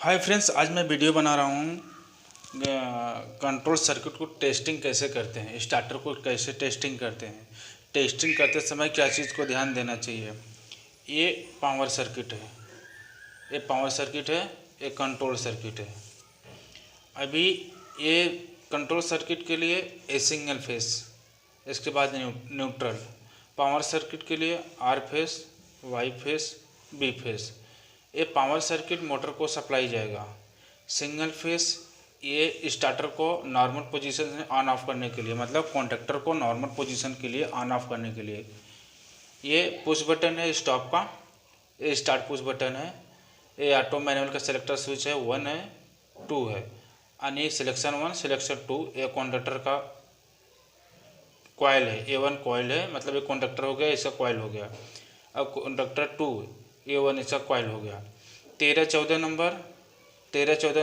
Hi friends, आज मैं video बना रहा हूँ कंट्रोल सर्किट को टेस्टिंग कैसे करते हैं, स्टार्टर को कैसे टेस्टिंग करते हैं। टेस्टिंग करते समय क्या चीज़ को ध्यान देना चाहिए। ये पावर सर्किट है, ये पावर सर्किट है, ये कंट्रोल सर्किट है। अभी ये कंट्रोल सर्किट के लिए ए सिंगल फेस, इसके बाद न्यूट्रल। पावर सर्किट के लिए R phase, Y phase, B phase. ये पावर सर्किट मोटर को सप्लाई जाएगा। सिंगल फेस ये स्टार्टर को नॉर्मल पोजीशन से ऑन ऑफ करने के लिए, मतलब कॉन्टैक्टर को नॉर्मल पोजीशन के लिए ऑन ऑफ करने के लिए। ये पुश बटन है स्टॉप का, ये स्टार्ट पुश बटन है। ये ऑटो मैनुअल का सेलेक्टर स्विच है, 1 है 2 है। यानी सिलेक्शन 1 सिलेक्शन 2। ये कॉन्टैक्टर का कॉइल है, A1 कॉइल है, मतलब ये कॉन्टैक्टर हो गया, इसका कॉइल हो गया। अब कॉन्टैक्टर 2 A1 इसका कॉइल हो गया। 13-14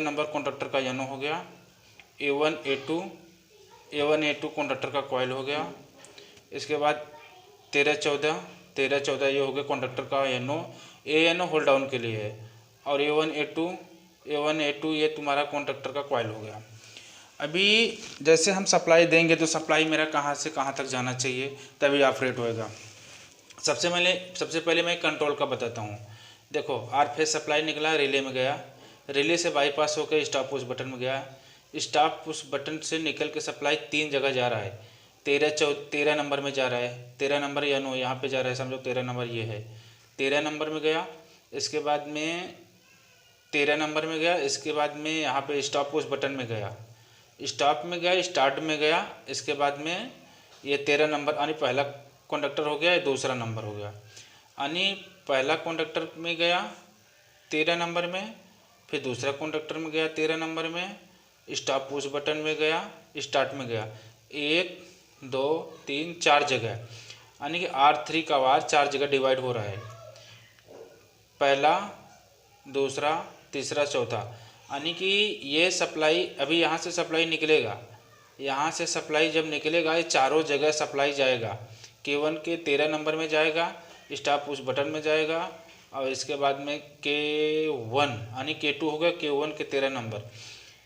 नंबर कॉन्टैक्टर का यनो हो गया। A1 A2 कॉन्टैक्टर का कॉइल हो गया। इसके बाद 13-14 ये हो गया कॉन्टैक्टर का यनो। एनो होल्ड डाउन के लिए है। और A1 A2 ये तुम्हारा कॉन्टैक्टर का कॉइल हो गया। अभी जैसे हम सप्लाई देंगे तो सप्लाई मेरा कहाँ से कहाँ तक जाना चाहिए, तभी ऑपरेट होएगा। सबसे पहले मैं कंट्रोल का बताता हूँ। देखो, आर फेस सप्लाई निकला, रिले में गया, रिले से बाईपास होकर स्टॉप पुश बटन में गया। स्टॉप पुश बटन से निकल के सप्लाई 3 जगह जा रहा है। 13 नंबर में जा रहा है, 13 नंबर या नो यहाँ पे जा रहा है, समझो 13 नंबर ये है। 13 नंबर में गया, इसके बाद में 13 नंबर में गया, इसके बाद में यहाँ पे स्टॉप पुश बटन में गया, स्टॉप में गया, स्टार्ट में गया। इसके बाद में ये 13 नंबर यानी पहला कंडक्टर हो गया, ये दूसरा नंबर हो गया। यानी पहला कंडक्टर में गया 13 नंबर में, फिर दूसरा कंडक्टर में गया 13 नंबर में, स्टॉप पुश बटन में गया, स्टार्ट में गया। 1 2 3 4 जगह, यानी कि R3 का वार 4 जगह डिवाइड हो रहा है। पहला, दूसरा, तीसरा, चौथा। यानी कि ये सप्लाई अभी यहाँ से सप्लाई निकलेगा, यहाँ से सप्लाई जब निकलेगा ये चारों जगह सप्लाई जाएगा। K1 के 13 नंबर में जाएगा, स्टॉप पुश बटन में जाएगा, और इसके बाद में K1 यानी K2 हो गया, K1 के 13 नंबर।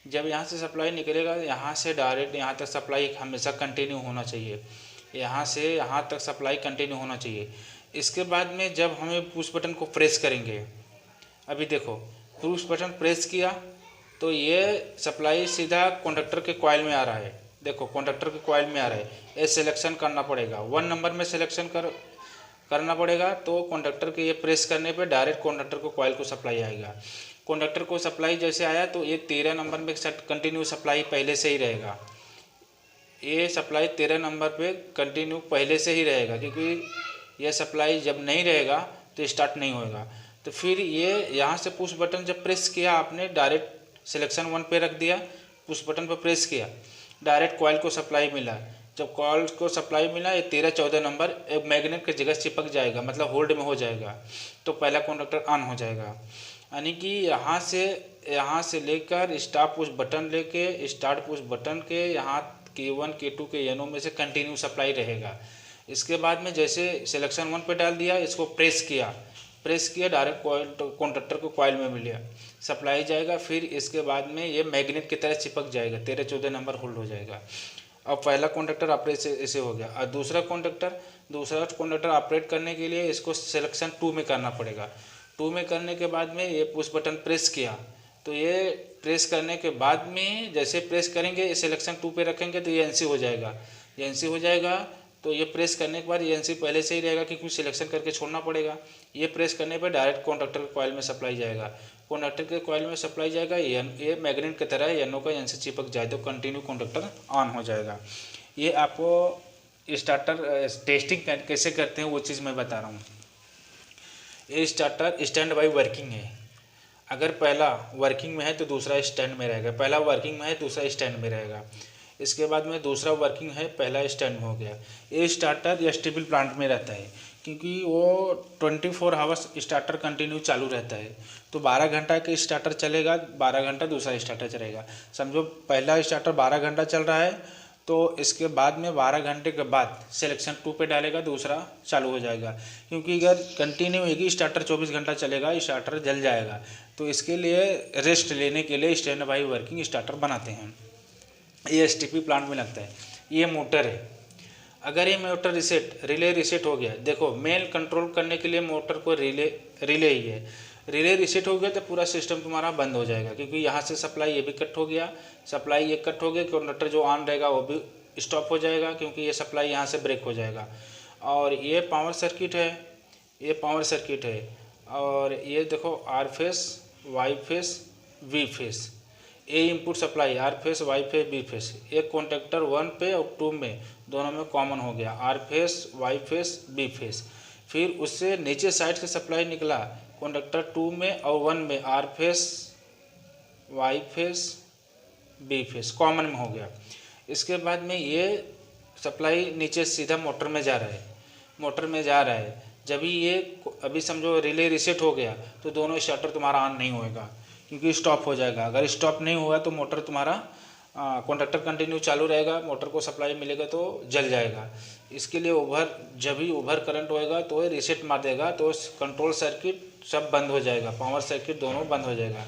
जब यहाँ से सप्लाई निकलेगा, यहाँ से डायरेक्ट यहाँ तक सप्लाई हमेशा कंटिन्यू होना चाहिए, यहाँ से यहाँ तक सप्लाई कंटिन्यू होना चाहिए। इसके बाद में जब हमें पुश बटन को प्रेस करेंगे, अभी देखो पुश बटन प्रेस किया तो ये सप्लाई सीधा कंडक्टर के कॉइल में आ रहा है। देखो कंडक्टर के कॉइल में आ रहा है, ये सिलेक्शन करना पड़ेगा, 1 नंबर में सिलेक्शन करना पड़ेगा। तो कंडक्टर के ये प्रेस करने पे डायरेक्ट कंडक्टर को कॉइल को सप्लाई आएगा। कंडक्टर को सप्लाई जैसे आया तो ये 13 नंबर में कंटिन्यू सप्लाई पहले से ही रहेगा। ये सप्लाई 13 नंबर पे कंटिन्यू पहले से ही रहेगा, क्योंकि यह सप्लाई जब नहीं रहेगा तो स्टार्ट नहीं होएगा। तो फिर ये यहाँ से पुश बटन जब प्रेस किया आपने, डायरेक्ट सिलेक्शन 1 पे रख दिया, पुश बटन पर प्रेस किया, डायरेक्ट कॉइल को सप्लाई मिला। जब कॉइल को सप्लाई मिला, ये 13-14 नंबर एक मैग्नेट की जगह चिपक जाएगा, मतलब होल्ड में हो जाएगा, तो पहला कंडक्टर ऑन हो जाएगा। यानी कि यहाँ से लेकर स्टॉप पुश बटन लेके स्टार्ट पुश बटन के यहाँ K1 K2 के यनो में से कंटिन्यू सप्लाई रहेगा। इसके बाद में जैसे सिलेक्शन 1 पे डाल दिया, इसको प्रेस किया, डायरेक्ट कॉइल कॉन्टैक्टर को कॉइल में मिल गया, सप्लाई जाएगा। फिर इसके बाद में ये मैग्नेट की तरह चिपक जाएगा, 13-14 नंबर होल्ड हो जाएगा। अब पहला कॉन्टैक्टर ऑपरेट ऐसे हो गया। और दूसरा कॉन्टैक्टर ऑपरेट करने के लिए इसको सिलेक्शन 2 में करना पड़ेगा। 2 में करने के बाद में ये पुश बटन प्रेस किया, तो ये प्रेस करने के बाद में जैसे प्रेस करेंगे सिलेक्शन 2 पे रखेंगे तो ये NC हो जाएगा। ये NC हो जाएगा तो ये प्रेस करने के बाद ये NC पहले से ही रहेगा, क्योंकि सिलेक्शन करके छोड़ना पड़ेगा। ये प्रेस करने पर डायरेक्ट कॉन्टैक्टर के कॉइल में सप्लाई जाएगा। कॉन्टैक्टर के कॉइल में सप्लाई जाएगा, ये मैग्नेट की तरह यनो का NC चिपक जाए तो कंटिन्यू कॉन्टैक्टर ऑन हो जाएगा। ये आपको स्टार्टर टेस्टिंग कैसे करते हैं वो चीज़ मैं बता रहा हूँ। ये स्टार्टर स्टैंड बाई वर्किंग है। अगर पहला वर्किंग में है तो दूसरा स्टैंड में रहेगा, पहला वर्किंग में है दूसरा स्टैंड में रहेगा। इसके बाद में दूसरा वर्किंग है, पहला स्टैंड में हो गया। ये स्टार्टर स्टेबल प्लांट में रहता है, क्योंकि वो 24 आवर्स स्टार्टर कंटिन्यू चालू रहता है। तो 12 घंटा के स्टार्टर चलेगा, 12 घंटा दूसरा स्टार्टर चलेगा। समझो पहला स्टार्टर 12 घंटा चल रहा है, तो इसके बाद में 12 घंटे के बाद सिलेक्शन 2 पे डालेगा, दूसरा चालू हो जाएगा। क्योंकि अगर कंटिन्यू एक ही स्टार्टर 24 घंटा चलेगा, स्टार्टर जल जाएगा। तो इसके लिए रेस्ट लेने के लिए स्टैंड बाई वर्किंग स्टार्टर बनाते हैं। ये एसटीपी प्लांट में लगता है। ये मोटर है। अगर ये मोटर रिले रिसेट हो गया, देखो मेन कंट्रोल करने के लिए मोटर को रिले ही है। रिले रिसेट हो गया तो पूरा सिस्टम तुम्हारा बंद हो जाएगा, क्योंकि यहाँ से सप्लाई ये भी कट हो गया, सप्लाई ये कट हो गया, कंडक्टर जो ऑन रहेगा वो भी स्टॉप हो जाएगा, क्योंकि ये सप्लाई यहाँ से ब्रेक हो जाएगा। और ये पावर सर्किट है, ये पावर सर्किट है। और ये देखो R phase, Y phase, V phase, A input supply R phase, Y phase, B phase. एक कॉन्टेक्टर 1 पे और 2 में दोनों में कॉमन हो गया, R phase, Y phase, B phase. फिर उससे नीचे साइड से सप्लाई निकला कॉन्टेक्टर 2 में और 1 में, R phase, Y phase, B phase common में हो गया। इसके बाद में ये सप्लाई नीचे सीधा मोटर में जा रहा है, मोटर में जा रहा है। जब भी ये अभी समझो रिले रिसेट हो गया तो दोनों स्टार्टर तुम्हारा ऑन नहीं होएगा, क्योंकि स्टॉप हो जाएगा। अगर स्टॉप नहीं हुआ तो मोटर तुम्हारा कॉन्ट्रैक्टर कंटिन्यू चालू रहेगा, मोटर को सप्लाई मिलेगा तो जल जाएगा। इसके लिए जब भी ओवर करंट होएगा तो ये रीसेट मार देगा, तो कंट्रोल सर्किट सब बंद हो जाएगा, पावर सर्किट दोनों बंद हो जाएगा।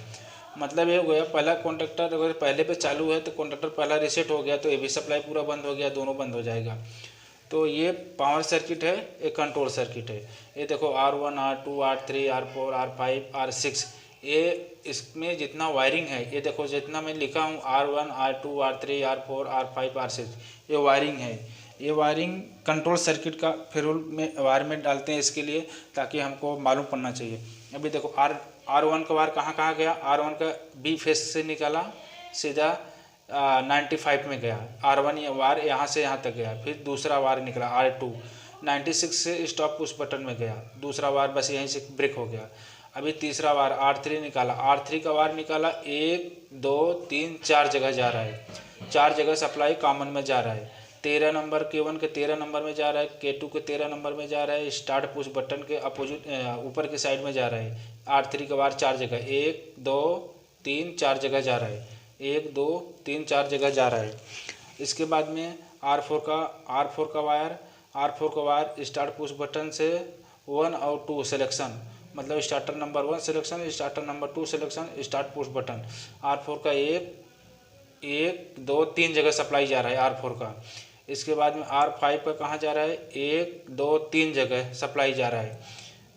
मतलब ये हो गया, पहला कॉन्ट्रैक्टर अगर पहले पे चालू है तो कॉन्ट्रैक्टर पहला रीसेट हो गया तो ये भी सप्लाई पूरा बंद हो गया, दोनों बंद हो जाएगा। तो ये पावर सर्किट है, एक कंट्रोल सर्किट है। ये देखो R1, R2, R3, R4, R5, R6, ये इसमें जितना वायरिंग है, ये देखो जितना मैं लिखा हूँ R1, R2, R3, R4, R5, R6, ये वायरिंग है। ये वायरिंग कंट्रोल सर्किट का फेरुल में वायर में डालते हैं इसके लिए, ताकि हमको मालूम पड़ना चाहिए। अभी देखो R1 का वायर कहाँ कहाँ गया, R1 का बी फेस से निकाला सीधा 95 में गया, R1 ये वायर यहाँ से यहाँ तक गया। फिर दूसरा वायर निकला R2 96 से स्टॉप पुश बटन में गया, दूसरा वायर बस यहीं से ब्रेक हो गया। अभी तीसरा वायर R3 निकाला, R3 का वायर निकाला 1 2 3 4 जगह जा रहा है, 4 जगह सप्लाई कॉमन में जा रहा है। 13 नंबर K1 के 13 नंबर में जा रहा है, K2 के 13 नंबर में जा रहा है, स्टार्ट पुश बटन के अपोजिट ऊपर की साइड में जा रहा है। R3 का वायर 4 जगह 1 2 3 4 जगह जा रहा है, 1 2 3 4 जगह जा रहा है। इसके बाद में R4 का वायर स्टार्ट पुश बटन से 1 और 2 सिलेक्शन, मतलब starter number 1 selection, starter number 2 selection, start push button. R4 का 1 2 3 जगह सप्लाई जा रहा है R4 का। इसके बाद में R5 का कहाँ जा रहा है, 1 2 3 जगह सप्लाई जा रहा है,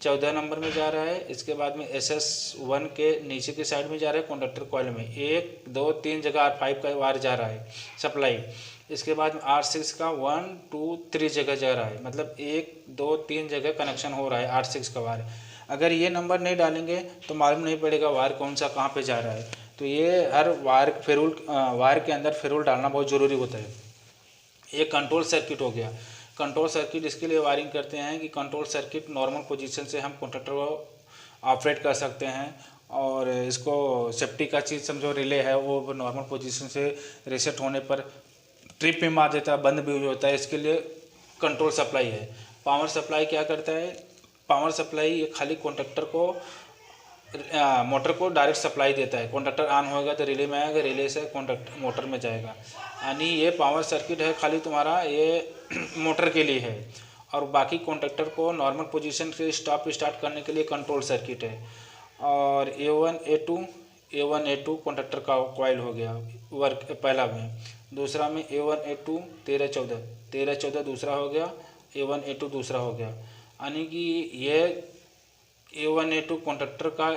14 नंबर में जा रहा है। इसके बाद में SS1 के नीचे की साइड में जा रहा है कंडक्टर कॉइल में, 1 2 3 जगह R5 का वायर जा रहा है सप्लाई। इसके बाद में R6 का 1 2 3 जगह जा रहा है, मतलब 1 2 3 जगह कनेक्शन हो रहा है R6 का वायर। अगर ये नंबर नहीं डालेंगे तो मालूम नहीं पड़ेगा वायर कौन सा कहाँ पे जा रहा है। तो ये हर वायर के अंदर फेरुल डालना बहुत ज़रूरी होता है। ये कंट्रोल सर्किट हो गया। कंट्रोल सर्किट इसके लिए वायरिंग करते हैं कि कंट्रोल सर्किट नॉर्मल पोजीशन से हम कॉन्ट्रैक्टर को ऑपरेट कर सकते हैं, और इसको सेफ्टी का चीज़ समझो रिले है, वो नॉर्मल पोजीशन से रीसेट होने पर ट्रिप में मार देता है, बंद भी होता है। इसके लिए कंट्रोल सप्लाई है। पावर सप्लाई क्या करता है, पावर सप्लाई ये खाली कॉन्ट्रैक्टर को मोटर को डायरेक्ट सप्लाई देता है। कॉन्ट्रैक्टर ऑन होगा तो रिले में आएगा, रिले से कॉन्ट्रैक्टर मोटर में जाएगा। यानी ये पावर सर्किट है खाली तुम्हारा ये मोटर के लिए है, और बाकी कॉन्ट्रैक्टर को नॉर्मल पोजीशन से स्टार्ट करने के लिए कंट्रोल सर्किट है। और A1 A2 कॉन्ट्रैक्टर का कॉइल हो गया वर्क पहला में। दूसरा में A1 A2 13 14 दूसरा हो गया, A1 A2 दूसरा हो गया। यानी कि ये A1 A2 कॉन्ट्रैक्टर का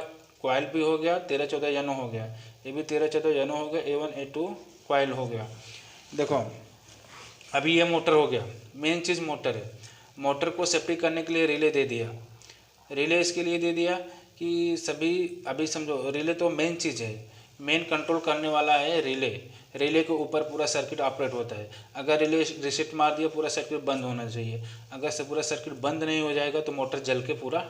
कॉइल भी हो गया, 13 14 जनो हो गया, ये भी 13 14 जनो हो गया, A1 A2 कॉइल हो गया। देखो अभी ये मोटर हो गया, मेन चीज़ मोटर है। मोटर को सेफ्टी करने के लिए रिले दे दिया। रिले इसके लिए दे दिया कि सभी, अभी समझो रिले तो मेन चीज़ है, मेन कंट्रोल करने वाला है रिले। रिले के ऊपर पूरा सर्किट ऑपरेट होता है। अगर रिले रिसेट मार दिया पूरा सर्किट बंद होना चाहिए। अगर से पूरा सर्किट बंद नहीं हो जाएगा तो मोटर जल के पूरा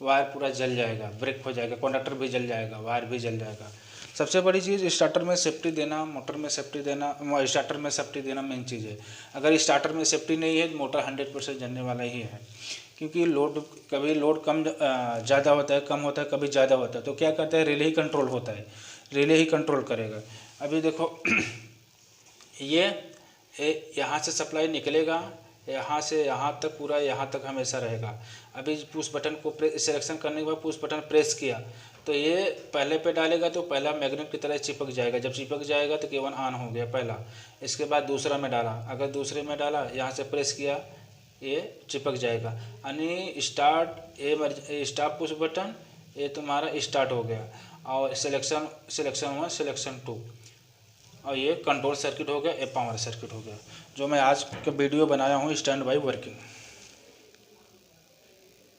वायर पूरा जल जाएगा, ब्रेक हो जाएगा, कंडक्टर भी जल जाएगा, वायर भी जल जाएगा। सबसे बड़ी चीज़ स्टार्टर में सेफ्टी देना, मोटर में सेफ्टी देना, स्टार्टर में सेफ्टी देना मेन चीज़ है। अगर स्टार्टर में सेफ्टी नहीं है तो मोटर 100% जलने वाला ही है, क्योंकि कभी लोड कम ज़्यादा होता है, कम होता है, कभी ज़्यादा होता है। तो क्या करता है, रिले ही कंट्रोल होता है, रिले ही कंट्रोल करेगा। अभी देखो ये यहाँ से सप्लाई निकलेगा, यहाँ से यहाँ तक पूरा यहाँ तक हमेशा रहेगा। अभी पुश बटन को सिलेक्शन करने के बाद पुश बटन प्रेस किया तो ये पहले पे डालेगा तो पहला मैग्नेट की तरह चिपक जाएगा। जब चिपक जाएगा तो K1 ऑन हो गया पहला। इसके बाद दूसरा में डाला, अगर दूसरे में डाला यहाँ से प्रेस किया, ये चिपक जाएगा। यानी स्टार्ट पुश बटन, ये तुम्हारा स्टार्ट हो गया। और सिलेक्शन 1 सिलेक्शन 2, और ये कंट्रोल सर्किट हो गया, ये पावर सर्किट हो गया, जो मैं आज का वीडियो बनाया हूँ स्टैंड बाई वर्किंग।